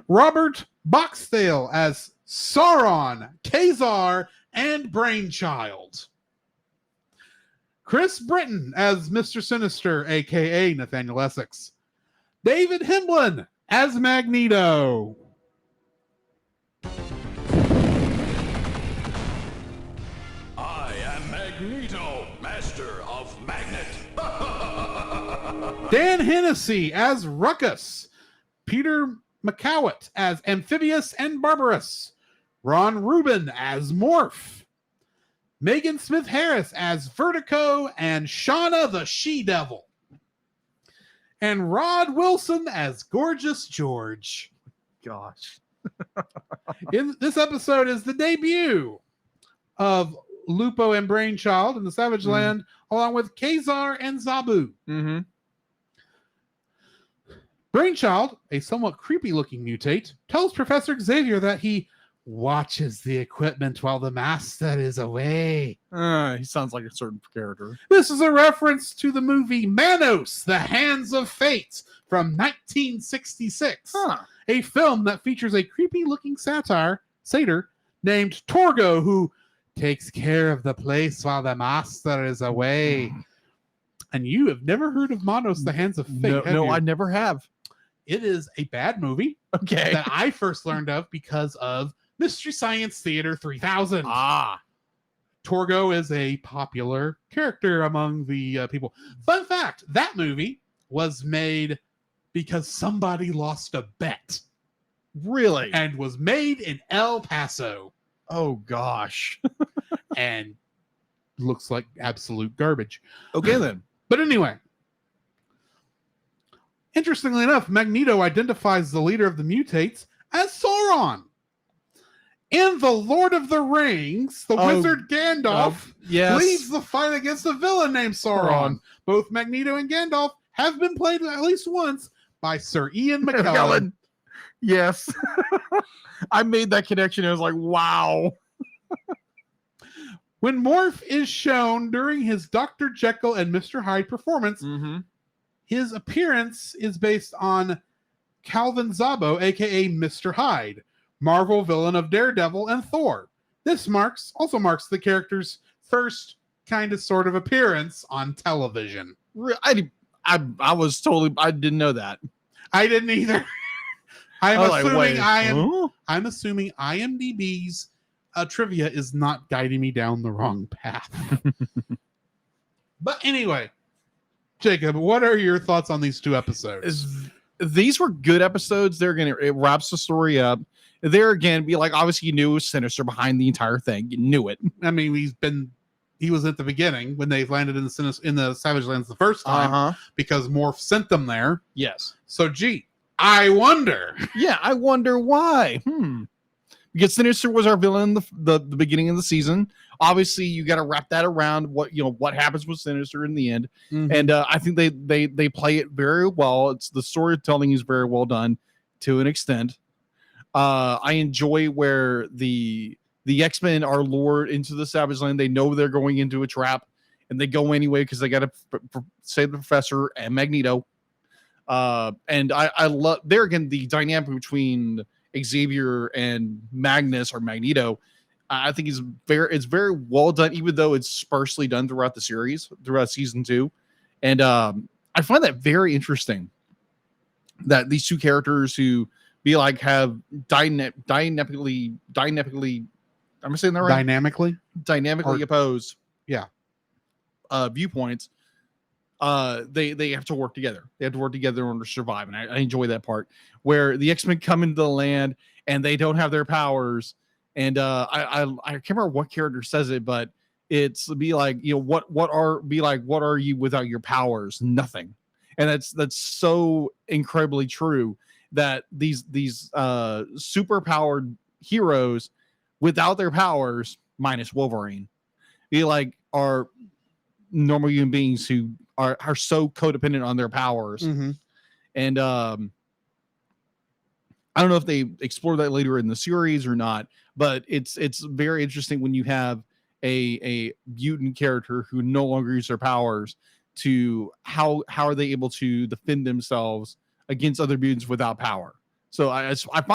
Robert Boxdale as Sauron, Khazar, and Brainchild. Chris Britton as Mr. Sinister, a.k.a. Nathaniel Essex. David Himlin as Magneto. I am Magneto, master of magnet. Dan Hennessy as Ruckus. Peter McCowett as Amphibious and Barbarous. Ron Rubin as Morph. Megan Smith Harris as Vertigo and Shauna the She-Devil. And Rod Wilson as Gorgeous George. Gosh. In this episode is the debut of Lupo and Brainchild in the Savage Land, along with Khazar and Zabu. Mm-hmm. Brainchild, a somewhat creepy-looking mutate, tells Professor Xavier that he watches the equipment while the master is away. He sounds like a certain character. This is a reference to the movie Manos, The Hands of Fate from 1966, a film that features a creepy-looking satyr named Torgo, who takes care of the place while the master is away. And you have never heard of Manos, The Hands of Fate, No, I never have. It is a bad movie. Okay. That I first learned of because of Mystery Science Theater 3000. Torgo is a popular character among the people. Fun fact, that movie was made because somebody lost a bet. Really? And was made in El Paso. Oh, gosh. And looks like absolute garbage. Okay, then. But anyway. Interestingly enough, Magneto identifies the leader of the mutates as Sauron. In The Lord of the Rings, the wizard Gandalf leads the fight against a villain named Sauron. Both Magneto and Gandalf have been played at least once by Sir Ian McKellen. Yes. I made that connection. I was like, wow. When Morph is shown during his Dr. Jekyll and Mr. Hyde performance, his appearance is based on Calvin Zabo, aka Mr. Hyde, Marvel villain of Daredevil and Thor. This also marks the character's first kind of sort of appearance on television. I didn't know that. I didn't either. I'm assuming IMDb's trivia is not guiding me down the wrong path. But anyway, Jacob, what are your thoughts on these two episodes? These were good episodes. It wraps the story up. There again, be like, obviously you knew it was Sinister behind the entire thing. You knew it. I mean, he was at the beginning when they landed in the Savage Lands the first time because Morph sent them there. Yes. So, I wonder. Yeah, I wonder why. Because Sinister was our villain in the beginning of the season. Obviously, you got to wrap that around what happens with Sinister in the end. And I think they play it very well. The storytelling is very well done to an extent. I enjoy where the X-Men are lured into the Savage Land. They know they're going into a trap, and they go anyway because they got to save the Professor and Magneto. And I love there again the dynamic between Xavier and Magnus or Magneto. I think it's very well done, even though it's sparsely done throughout the series, throughout season 2. And I find that very interesting that these two characters who have dynamically, am I saying that right? Dynamically opposed. Yeah. Viewpoints. They have to work together. They have to work together in order to survive. And I enjoy that part where the X-Men come into the land and they don't have their powers. And I can't remember what character says it, but it's what are you without your powers? Nothing. And that's so incredibly true that these super powered heroes without their powers, minus Wolverine, are normal human beings who are so codependent on their powers. And I don't know if they explore that later in the series or not, but it's very interesting when you have a mutant character who no longer uses their powers to how are they able to defend themselves against other mutants without power. So I find